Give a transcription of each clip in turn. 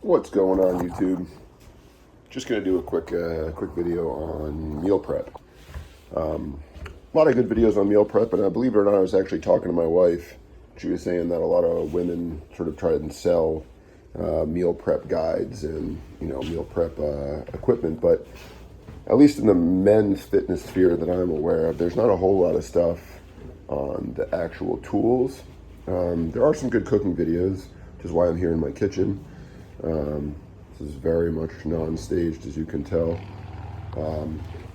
What's going on, YouTube? Just gonna do a quick video on meal prep. A lot of good videos on meal prep, and I believe it or not, I was actually talking to my wife. She was saying that a lot of women sort of try and sell meal prep guides and meal prep equipment, but at least in the men's fitness sphere that I'm aware of, there's not a whole lot of stuff on the actual tools. There are some good cooking videos, which is why I'm here in my kitchen. This is very much non-staged, as you can tell.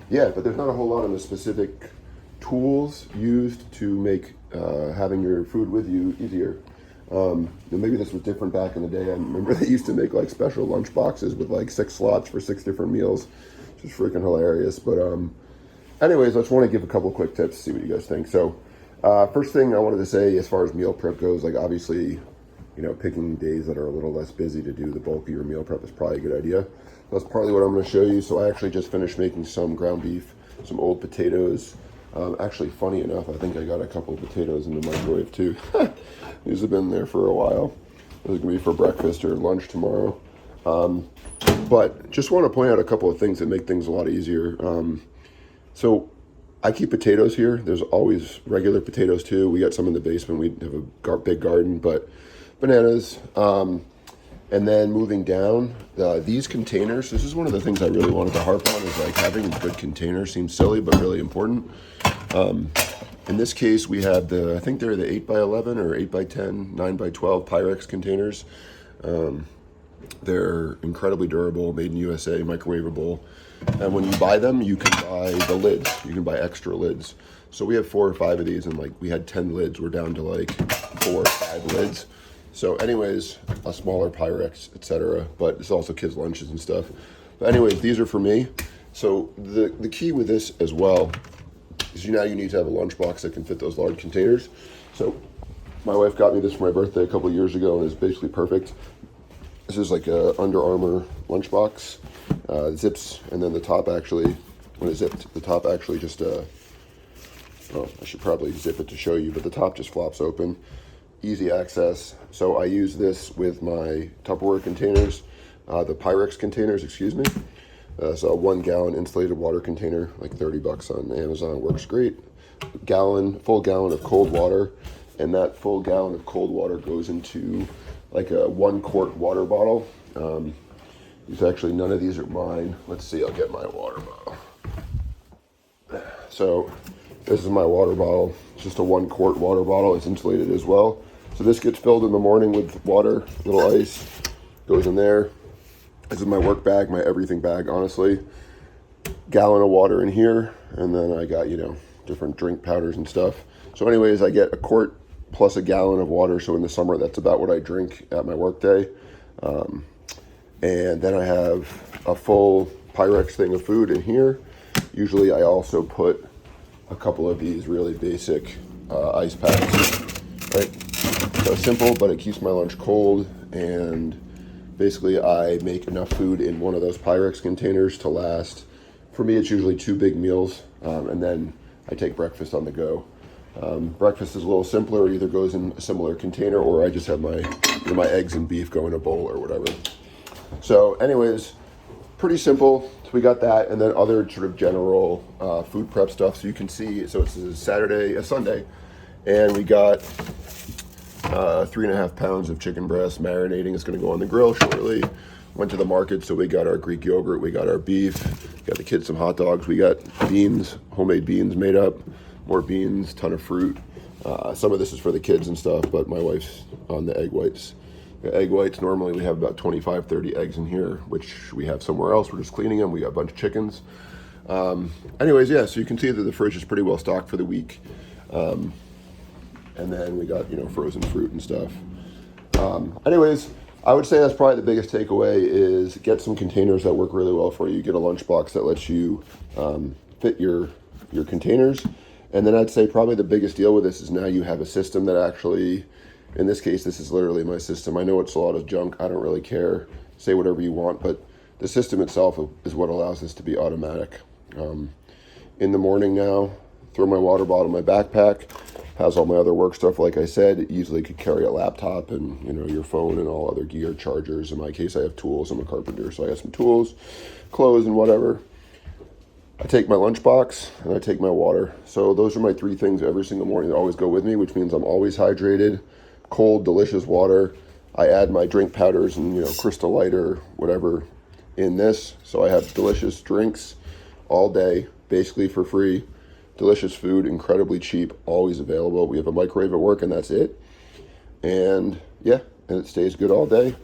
Yeah, but there's not a whole lot on the specific tools used to make having your food with you easier. And maybe this was different back in the day. I remember they used to make like special lunch boxes with like 6 slots for 6 different meals, which is freaking hilarious. But anyways, I just want to give a couple quick tips, see what you guys think. So first thing I wanted to say, as far as meal prep goes, like obviously, picking days that are a little less busy to do the bulk of your meal prep is probably a good idea. That's partly what I'm going to show you. So I actually just finished making some ground beef, some old potatoes. Actually, funny enough, I think I got a couple of potatoes in the microwave too. These have been there for a while. Those are going to be for breakfast or lunch tomorrow. But just want to point out a couple of things that make things a lot easier. So I keep potatoes here. There's always regular potatoes too. We got some in the basement. We have a big garden, but bananas. And then moving down, these containers, this is one of the things I really wanted to harp on, is like having a good container seems silly, but really important. In this case, we have I think they're the 8x11 or 8x10, 9x12 Pyrex containers. They're incredibly durable, made in USA, microwavable. And when you buy them, you can buy the lids. You can buy extra lids. So we have 4 or 5 of these, and like we had 10 lids. We're down to like 4 or 5 lids. So anyways, a smaller Pyrex, etc. But it's also kids' lunches and stuff. But anyways, these are for me. So the key with this as well is you need to have a lunchbox that can fit those large containers. So my wife got me this for my birthday a couple of years ago, and it's basically perfect. This is like a Under Armour lunchbox. Zips, and then the top actually, when it zipped, the top actually just, I should probably zip it to show you, but the top just flops open. Easy access. So I use this with my Tupperware containers, the Pyrex containers, excuse me. So a 1 gallon insulated water container, like $30 on Amazon, works great. Full gallon of cold water, and that full gallon of cold water goes into like a 1 quart water bottle. None of these are mine. Let's see, I'll get my water bottle. So this is my water bottle. It's just a 1 quart water bottle. It's insulated as well. So this gets filled in the morning with water, little ice, goes in there. This is my work bag, my everything bag, honestly. Gallon of water in here, and then I got, different drink powders and stuff. So anyways, I get a quart plus a gallon of water. So in the summer, that's about what I drink at my work day. And then I have a full Pyrex thing of food in here. Usually I also put a couple of these really basic ice packs, right? So simple, but it keeps my lunch cold. And basically I make enough food in one of those Pyrex containers to last. For me, it's usually 2 big meals. And then I take breakfast on the go. Breakfast is a little simpler. It either goes in a similar container, or I just have my eggs and beef go in a bowl or whatever. So anyways, pretty simple. So we got that, and then other sort of general food prep stuff. So you can see, so it's a Sunday, and we got 3.5 pounds of chicken breast marinating. It's going to go on the grill shortly. Went to the market, so we got our Greek yogurt, we got our beef, got the kids some hot dogs, we got beans, homemade beans made up, more beans, ton of fruit. Some of this is for the kids and stuff, but my wife's on the egg whites. Egg whites, normally we have about 25, 30 eggs in here, which we have somewhere else. We're just cleaning them. We got a bunch of chickens. Anyways, yeah, so you can see that the fridge is pretty well stocked for the week. And then we got, frozen fruit and stuff. Anyways, I would say that's probably the biggest takeaway is get some containers that work really well for you. Get a lunchbox that lets you fit your containers. And then I'd say probably the biggest deal with this is now you have a system that actually, in this case, this is literally my system. I know it's a lot of junk. I don't really care. Say whatever you want, but the system itself is what allows this to be automatic. In the morning now, throw my water bottle in my backpack. Has all my other work stuff, like I said. Easily could carry a laptop and, you know, your phone and all other gear, chargers. In my case, I have tools. I'm a carpenter, so I got some tools, clothes, and whatever. I take my lunchbox and I take my water. So those are my three things every single morning that always go with me, which means I'm always hydrated, cold, delicious water. I add my drink powders and, you know, Crystal Light or whatever in this. So I have delicious drinks all day, basically for free. Delicious food, incredibly cheap, always available. We have a microwave at work and that's it. And yeah, and it stays good all day.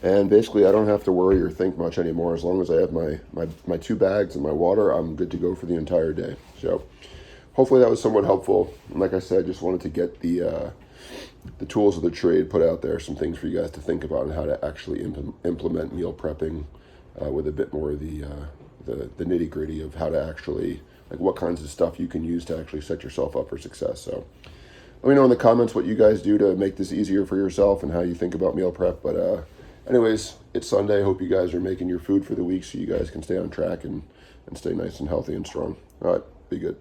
And basically I don't have to worry or think much anymore. As long as I have my 2 bags and my water, I'm good to go for the entire day. So hopefully that was somewhat helpful. And like I said, just wanted to get the tools of the trade put out there, some things for you guys to think about and how to actually implement meal prepping with a bit more of the nitty gritty of how to actually, like what kinds of stuff you can use to actually set yourself up for success. So let me know in the comments what you guys do to make this easier for yourself and how you think about meal prep. But anyways, it's Sunday. Hope you guys are making your food for the week so you guys can stay on track and stay nice and healthy and strong. All right, be good.